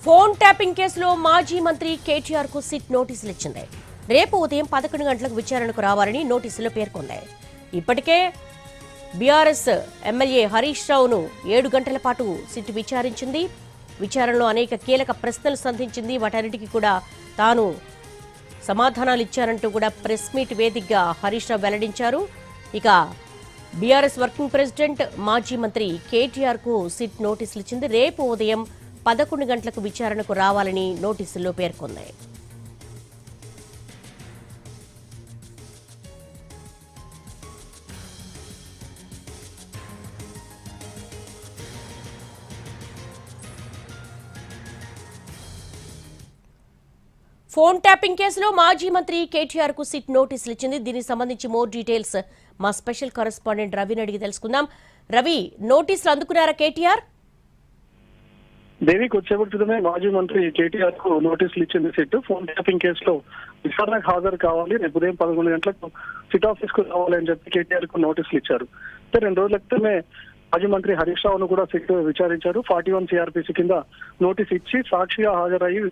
Phone tapping కేసులో మాజీ మంత్రి కేటీఆర్ కు సిట్ నోటీసులు ఇచ్చింది. రేపు ఉదయం 11 గంటలకు విచారణకు రావాలని నోటీసులో పేర్కొంది. ఇప్పటికే బీఆర్ఎస్ ఎమ్మెల్యే హరీష్ రావును 7 గంటల పాటు సిట్ విచారించింది. విచారణలో అనేక కీలక ప్రశ్నలు సంధించింది. వాటన్నిటికీ కూడా తాను సమాధానాలు ఇచ్చారంటూ కూడా ప్రెస్ మీట్ వేదికగా హరీష్ రావు వెల్లడించారు. ఇక బీఆర్ఎస్ వర్కింగ్ ప్రెసిడెంట్ మాజీ మంత్రి కేటీఆర్ కు సిట్ నోటీసులు ఇచ్చింది. రేపు ఉదయం 11 గంటలకు విచారణకు రావాలని నోటీసుల్లో పేర్కొంది. ఫోన్ ట్యాపింగ్ కేసులో మాజీ మంత్రి కేటీఆర్ కు సిట్ నోటీసులు ఇచ్చింది. దీనికి సంబంధించి మోర్ డీటెయిల్స్ మా స్పెషల్ కరెస్పాండెంట్ రవిని అడిగి తెలుసుకుందాం. రవి, నోటీసులు అందుకున్నారా కేటీఆర్? దేవికి వచ్చేప్పటి క్రితమే మాజీ మంత్రి కేటీఆర్ కు నోటీసులు ఇచ్చింది సిట్. ఫోన్ ట్యాపింగ్ కేసులో విచారణకు హాజరు కావాలి, రేపు ఉదయం 11 గంటలకు సిట్ ఆఫీస్ కు రావాలి అని చెప్పి కేటీఆర్ కు నోటీసులు ఇచ్చారు. 2 రోజుల క్రితమే మాజీ మంత్రి హరీష్ రావును కూడా సిట్ విచారించారు. 41 సిఆర్పిసి కింద నోటీస్ ఇచ్చి సాక్షిగా హాజరయ్యి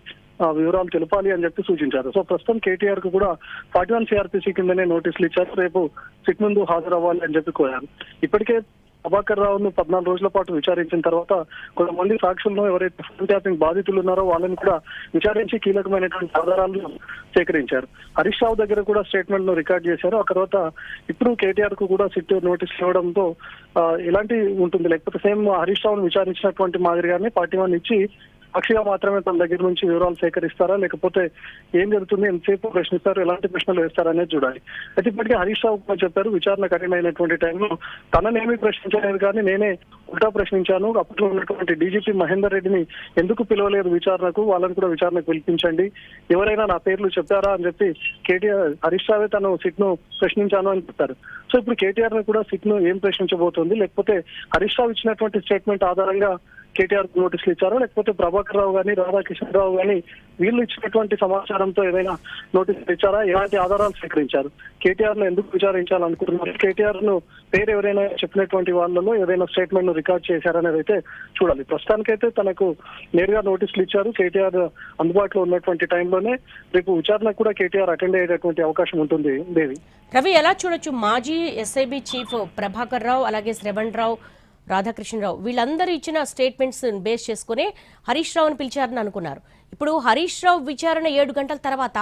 వివరాలు తెలపాలి అని చెప్పి సూచించారు. సో ప్రస్తుతం కేటీఆర్ కు కూడా 41 సిఆర్పిసి కిందనే నోటీసులు ఇచ్చారు. రేపు సిట్ ముందు హాజరవ్వాలి అని చెప్పి కోరారు. ఇప్పటికే ప్రభాకర్ రావును 14 రోజుల పాటు విచారించిన తర్వాత కొంతమంది సాక్షులను ఎవరైతే ఫోన్ ట్యాపింగ్ బాధితులు ఉన్నారో వాళ్ళని కూడా విచారించి కీలకమైనటువంటి ఆధారాలను సేకరించారు. హరీష్ రావు దగ్గర కూడా స్టేట్మెంట్ ను రికార్డ్ చేశారు. ఆ తర్వాత ఇప్పుడు కేటీఆర్ కు కూడా సిట్ నోటీసులు ఇవ్వడంతో ఎలాంటి ఉంటుంది, లేకపోతే సేమ్ హరీష్ రావును విచారించినటువంటి మాదిరిగానే 41 ఇచ్చి సాక్షిగా మాత్రమే తన దగ్గర నుంచి వివరాలు సేకరిస్తారా, లేకపోతే ఏం జరుగుతుంది, ఎంతసేపు ప్రశ్నిస్తారు, ఎలాంటి ప్రశ్నలు వేస్తారనేది చూడాలి. అయితే ఇప్పటికే హరీష్ రావు కూడా చెప్పారు, విచారణ కఠినమైనటువంటి టైంలో తననేమీ ప్రశ్నించలేదు కానీ నేనే ఉల్టా ప్రశ్నించాను. అప్పట్లో ఉన్నటువంటి డీజీపీ మహేందర్ రెడ్డిని ఎందుకు పిలవలేదు విచారణకు, వాళ్ళని కూడా విచారణకు పిలిపించండి, ఎవరైనా నా పేర్లు చెప్పారా అని చెప్పి కేటీఆర్ హరీష్ రావే తను సిట్ ను ప్రశ్నించాను అని చెప్పారు. సో ఇప్పుడు కేటీఆర్ ను కూడా సిట్ ను ఏం ప్రశ్నించబోతోంది, లేకపోతే హరీష్ రావు ఇచ్చినటువంటి స్టేట్మెంట్ ఆధారంగా కేటీఆర్ నోటీసులు ఇచ్చారో, లేకపోతే ప్రభాకర్ రావు గానీ రాధాకిషన్ రావు గానీ వీళ్ళు ఇచ్చినటువంటి సమాచారంతో ఏదైనా నోటీసులు ఇచ్చారా, ఎలాంటి ఆధారాలు సేకరించారు, కేటీఆర్ ను ఎందుకు విచారించాలనుకుంటున్నారు, కేటీఆర్ ను పేరు ఎవరైనా చెప్పినటువంటి వాళ్ళలో ఏదైనా స్టేట్మెంట్ ను రికార్డ్ చేశారనేది అయితే చూడాలి. ప్రస్తుతానికైతే తనకు నేరుగా నోటీసులు ఇచ్చారు. కేటీఆర్ అందుబాటులో ఉన్నటువంటి టైంలోనే రేపు విచారణ కూడా కేటీఆర్ అటెండ్ అయ్యేటటువంటి అవకాశం ఉంటుంది. దేవి, రవి, ఎలా చూడొచ్చు మాజీ ఎస్ఐబి చీఫ్ ప్రభాకర్ రావు, అలాగే శ్రవణ్ రావు, రాధాకృష్ణరావు వీళ్ళందరూ ఇచ్చిన స్టేట్మెంట్స్ బేస్ చేసుకుని హరీష్ రావుని పిలిచారని అనుకున్నారు. ఇప్పుడు హరీష్ రావు విచారణ 7 గంటల తర్వాత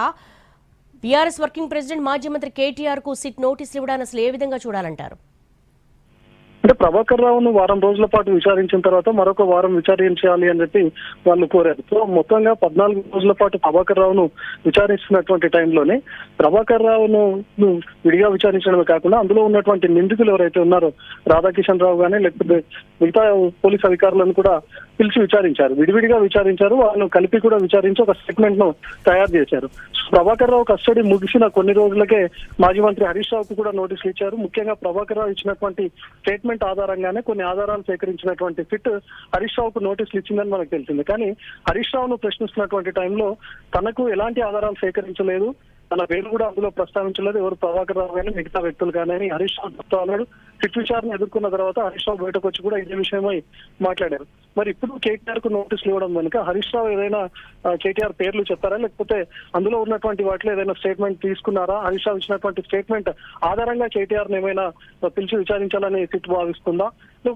బీఆర్ఎస్ వర్కింగ్ ప్రెసిడెంట్ మాజీ మంత్రి కేటీఆర్ కు సిట్ నోటీసులు ఇవ్వడాన్ని అసలు ఏ విధంగా చూడాలంటారు? అంటే ప్రభాకర్ రావును వారం రోజుల పాటు విచారించిన తర్వాత మరొక వారం విచారించాలి అని చెప్పి వాళ్ళు కోరారు. సో మొత్తంగా 14 రోజుల పాటు ప్రభాకర్ రావును విచారిస్తున్నటువంటి టైంలోనే ప్రభాకర్ రావును విడిగా విచారించడమే కాకుండా అందులో ఉన్నటువంటి నిందితులు ఎవరైతే ఉన్నారో రాధాకిషన్ రావు గానీ లేకపోతే మిగతా పోలీస్ అధికారులను కూడా పిలిచి విచారించారు. విడివిడిగా విచారించారు, వాళ్ళను కలిపి కూడా విచారించి ఒక స్టేట్మెంట్ ను తయారు చేశారు. ప్రభాకర్ రావు కస్టడీ ముగిసిన కొన్ని రోజులకే మాజీ మంత్రి హరీష్ రావుకు కూడా నోటీసులు ఇచ్చారు. ముఖ్యంగా ప్రభాకర్ రావు ఇచ్చినటువంటి స్టేట్మెంట్ ఆధారంగానే కొన్ని ఆధారాలు సేకరించినటువంటి ఫిట్ హరీష్ రావుకు నోటీసులు ఇచ్చిందని మనకు తెలిసింది. కానీ హరీష్ రావును ప్రశ్నిస్తున్నటువంటి టైంలో తనకు ఎలాంటి ఆధారాలు సేకరించలేదు, తన పేరు కూడా అందులో ప్రస్తావించలేదు, ఎవరు ప్రభాకర్ రావు కానీ మిగతా వ్యక్తులు కానీ హరీష్ రావు చెప్తా ఉన్నాడు. సిట్ విచారణ ఎదుర్కొన్న తర్వాత హరీష్ రావు బయటకు వచ్చి కూడా ఇదే విషయమై మాట్లాడారు. మరి ఇప్పుడు కేటీఆర్ కు నోటీసులు ఇవ్వడం వెనుక హరీష్ రావు ఏదైనా కేటీఆర్ పేర్లు చెప్పారా, లేకపోతే అందులో ఉన్నటువంటి వాటిలో ఏదైనా స్టేట్మెంట్ తీసుకున్నారా, హరీష్ రావు ఇచ్చినటువంటి స్టేట్మెంట్ ఆధారంగా కేటీఆర్ ఏమైనా పిలిచి విచారించాలని సిట్ భావిస్తుందా?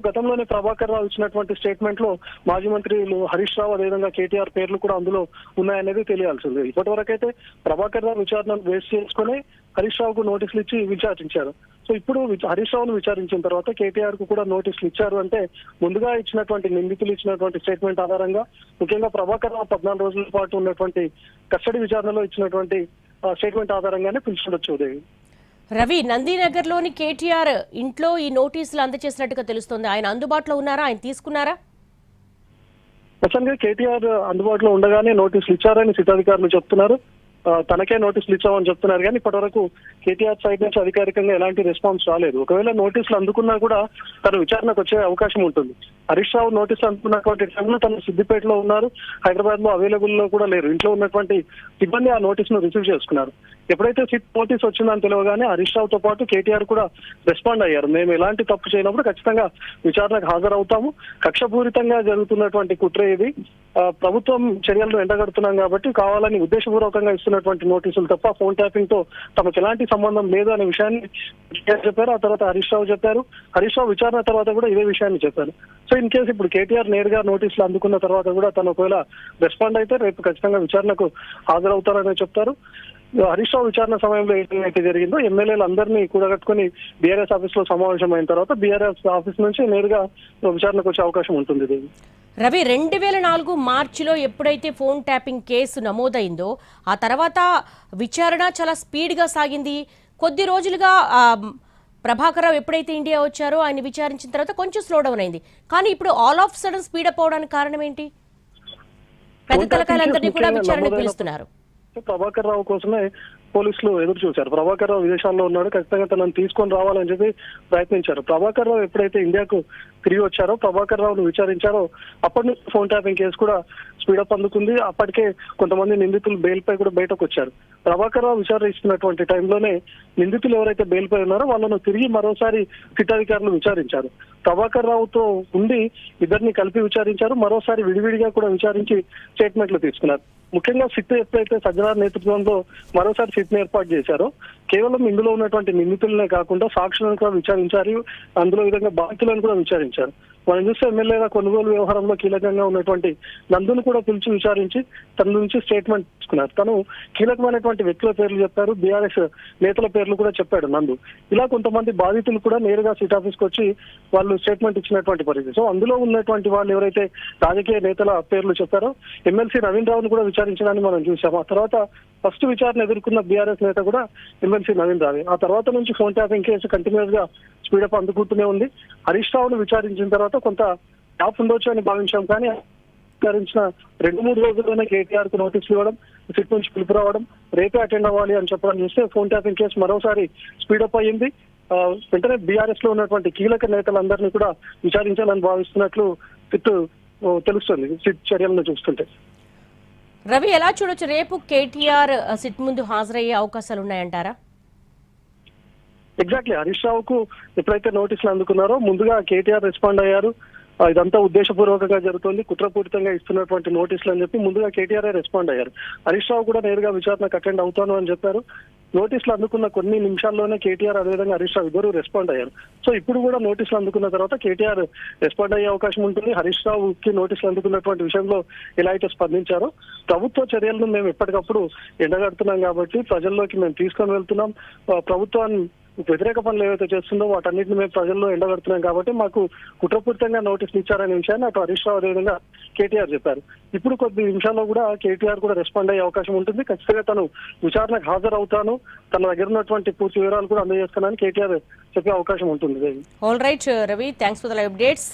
గతంలోనే ప్రభాకర్ రావు ఇచ్చినటువంటి స్టేట్మెంట్ లో మాజీ మంత్రులు హరీష్ రావు అదేవిధంగా కేటీఆర్ పేర్లు కూడా అందులో ఉన్నాయనేది తెలియాల్సింది. ఇప్పటి వరకైతే ప్రభాకర్ రావు విచారణను బేస్ చేసుకుని హరీష్ రావుకు నోటీసులు ఇచ్చి విచారించారు. సో ఇప్పుడు హరీష్ రావును విచారించిన తర్వాత కేటీఆర్ కు కూడా నోటీసులు ఇచ్చారు అంటే ముందుగా ఇచ్చినటువంటి నిందితులు ఇచ్చినటువంటి స్టేట్మెంట్ ఆధారంగా ముఖ్యంగా ప్రభాకర్ రావు 14 రోజుల పాటు ఉన్నటువంటి కస్టడీ విచారణలో ఇచ్చినటువంటి స్టేట్మెంట్ ఆధారంగానే పిలిచిండొచ్చు. రవి, నందీనగర్ లోని కేటీఆర్ ఇంట్లో ఈ నోటీసులు అందజేసినట్టుగా తెలుస్తోంది. ఆయన అందుబాటులో ఉన్నారా, ఆయన తీసుకున్నారా? ప్రస్తుతంగా కేటీఆర్ అందుబాటులో ఉండగానే నోటీసులు ఇచ్చారని సిట్ అధికారులు చెప్తున్నారు. తనకే నోటీసులు ఇచ్చామని చెప్తున్నారు కానీ ఇప్పటి వరకు కేటీఆర్ సైడ్ నుంచి అధికారికంగా ఎలాంటి రెస్పాన్స్ రాలేదు. ఒకవేళ నోటీసులు అందుకున్నా కూడా తను విచారణకు వచ్చే అవకాశం ఉంటుంది. హరీష్ రావు నోటీసులు అందుకున్నటువంటి టైంలో తను సిద్దిపేటలో ఉన్నారు, హైదరాబాద్ లో అవైలబుల్ లో కూడా లేరు. ఇంట్లో ఉన్నటువంటి సిబ్బంది ఆ నోటీసును రిసీవ్ చేసుకున్నారు. ఎప్పుడైతే సిట్ నోటీస్ వచ్చిందని తెలియగానే హరీష్ రావుతో పాటు కేటీఆర్ కూడా రెస్పాండ్ అయ్యారు. మేము ఎలాంటి తప్పు చేయనప్పుడు ఖచ్చితంగా విచారణకు హాజరవుతాము, కక్షపూరితంగా జరుగుతున్నటువంటి కుట్ర ఇది, ప్రభుత్వం చర్యలను ఎండగడుతున్నాం కాబట్టి కావాలని ఉద్దేశపూర్వకంగా ఇస్తున్నటువంటి నోటీసులు తప్ప ఫోన్ ట్యాపింగ్ తో తమకు ఎలాంటి సంబంధం లేదు అనే విషయాన్ని చెప్పారు. ఆ తర్వాత హరీష్ రావు చెప్పారు. హరీష్ రావు విచారణ తర్వాత కూడా ఇదే విషయాన్ని చెప్పారు. సో ఇన్ కేసు ఇప్పుడు కేటీఆర్ నేరుగా నోటీసులు అందుకున్న తర్వాత కూడా తను ఒకవేళ రెస్పాండ్ అయితే రేపు ఖచ్చితంగా విచారణకు హాజరవుతారని చెప్తారు. హరీష్ రావు విచారణ సమయంలో ఏదైతే జరిగిందో ఎమ్మెల్యేలు అందరినీ కూడగట్టుకుని బీఆర్ఎస్ ఆఫీస్ లో సమావేశం అయిన తర్వాత బీఆర్ఎస్ ఆఫీస్ నుంచి నేరుగా విచారణకు వచ్చే అవకాశం ఉంటుంది. రవి, 2004 మార్చిలో ఎప్పుడైతే ఫోన్ ట్యాపింగ్ కేసు నమోదైందో ఆ తర్వాత విచారణ చాలా స్పీడ్గా సాగింది. కొద్ది రోజులుగా ప్రభాకర్ రావు ఎప్పుడైతే ఇండియా వచ్చారో ఆయన విచారించిన తర్వాత కొంచెం స్లో డౌన్ అయింది. కానీ ఇప్పుడు ఆల్ ఆఫ్ సడన్ స్పీడప్ అవడానికి కారణం ఏంటి? పెద్ద తలకాయలందరినీ కూడా విచారణకు పిలుస్తున్నారు. ప్రభాకర్ రావు కోసమే పోలీసులు ఎదురు చూశారు. ప్రభాకర్ రావు విదేశాల్లో ఉన్నాడు, ఖచ్చితంగా తనను తీసుకొని రావాలని చెప్పి ప్రయత్నించారు. ప్రభాకర్ రావు ఎప్పుడైతే ఇండియాకు తిరిగి వచ్చారో, ప్రభాకర్ రావును విచారించారో అప్పటి నుంచి ఫోన్ ట్యాపింగ్ కేసు కూడా స్పీడప్ అందుకుంది. అప్పటికే కొంతమంది నిందితులు బెయిల్ పై కూడా బయటకు వచ్చారు. ప్రభాకర్ రావు విచారిస్తున్నటువంటి టైంలోనే నిందితులు ఎవరైతే బెయిల్ పై ఉన్నారో వాళ్ళను తిరిగి మరోసారి సిట్ అధికారులు విచారించారు. ప్రభాకర్ రావుతో ఉండి ఇద్దరిని కలిపి విచారించారు, మరోసారి విడివిడిగా కూడా విచారించి స్టేట్మెంట్లు తీసుకున్నారు. ముఖ్యంగా సిట్ ఎప్పుడైతే సజ్జనార్ నేతృత్వంలో మరోసారి సిట్ ని ఏర్పాటు చేశారో కేవలం ఇందులో ఉన్నటువంటి నిందితులనే కాకుండా సాక్షులను కూడా విచారించారు, అందులో విధంగా బాధితులను కూడా విచారించారు. మనం చూస్తే ఎమ్మెల్యేగా కొనుగోలు వ్యవహారంలో కీలకంగా ఉన్నటువంటి నందును కూడా పిలిచి విచారించి తన నుంచి స్టేట్మెంట్ తీసుకున్నారు. తను కీలకమైనటువంటి వ్యక్తుల పేర్లు చెప్పారు, బీఆర్ఎస్ నేతల పేర్లు కూడా చెప్పాడు నందు. ఇలా కొంతమంది బాధితులు కూడా నేరుగా సిట్ ఆఫీస్ కు వచ్చి వాళ్ళు స్టేట్మెంట్ ఇచ్చినటువంటి పరిస్థితి. సో అందులో ఉన్నటువంటి వాళ్ళు ఎవరైతే రాజకీయ నేతల పేర్లు చెప్పారో ఎమ్మెల్సీ నవీన్ రావును కూడా విచారించడాన్ని మనం చూసాము. ఆ తర్వాత ఫస్ట్ విచారణ ఎదుర్కొన్న బీఆర్ఎస్ నేత కూడా ఎమ్మెల్సీ నవీన్ రావే. ఆ తర్వాత నుంచి ఫోన్ ట్యాపింగ్ కేసు కంటిన్యూస్ గా స్పీడప్ అందుకుంటూనే ఉంది. హరీష్ రావును విచారించిన తర్వాత కొంత గ్యాప్ ఉండొచ్చు అని భావించాం, కానీ విచారించిన 2-3 రోజుల్లోనే కేటీఆర్ కు నోటీసులు ఇవ్వడం, సిట్ నుంచి పిలుపు రావడం, రేపే అటెండ్ అవ్వాలి అని చెప్పడం చూస్తే ఫోన్ ట్యాపింగ్ కేసు మరోసారి స్పీడప్ అయ్యింది. వెంటనే బీఆర్ఎస్ లో ఉన్నటువంటి కీలక నేతలందరినీ కూడా విచారించాలని భావిస్తున్నట్లు సిట్ తెలుస్తుంది సిట్ చర్యలను చూస్తుంటే. రవి, ఎలా చూడొచ్చు? రేపు కేటీఆర్ సిట్ ముందు హాజరయ్యే అవకాశాలు ఉన్నాయంటారా? ఎగ్జాక్ట్లీ, హరీష్ రావుకు ఎప్పుడైతే నోటీసులు అందుకున్నారో ముందుగా కేటీఆర్ రెస్పాండ్ అయ్యారు. ఇదంతా ఉద్దేశపూర్వకంగా జరుగుతుంది, కుట్రపూరితంగా ఇస్తున్నటువంటి నోటీసులు అని చెప్పి ముందుగా కేటీఆర్ రెస్పాండ్ అయ్యారు. హరీష్ రావు కూడా నేరుగా విచారణకు అటెండ్ అవుతాను అని చెప్పారు. నోటీసులు అందుకున్న కొన్ని నిమిషాల్లోనే కేటీఆర్ అదేవిధంగా హరీష్ రావు ఇద్దరు రెస్పాండ్ అయ్యారు. సో ఇప్పుడు కూడా నోటీసులు అందుకున్న తర్వాత కేటీఆర్ రెస్పాండ్ అయ్యే అవకాశం ఉంటుంది. హరీష్ రావుకి నోటీసులు అందుకున్నటువంటి విషయంలో ఎలా అయితే స్పందించారో, ప్రభుత్వ చర్యలను మేము ఎప్పటికప్పుడు ఎండగడుతున్నాం కాబట్టి ప్రజల్లోకి మేము తీసుకొని వెళ్తున్నాం, ప్రభుత్వాన్ని వ్యతిరేక పనులు ఏవైతే చేస్తుందో వాటన్నిటిని మేము ప్రజల్లో ఎండగడుతున్నాం కాబట్టి మాకు కుట్రపూరితంగా నోటీసులు ఇచ్చారనే విషయాన్ని అటు హరీష్ రావు అదేవిధంగా కేటీఆర్ చెప్పారు. ఇప్పుడు కొద్ది నిమిషాల్లో కూడా కేటీఆర్ కూడా రెస్పాండ్ అయ్యే అవకాశం ఉంటుంది. ఖచ్చితంగా తను విచారణకు హాజరవుతాను, తన దగ్గర ఉన్నటువంటి పూర్తి వివరాలు కూడా అందజేస్తానని కేటీఆర్ చెప్పే అవకాశం ఉంటుంది. All right Ravi, thanks for the live updates.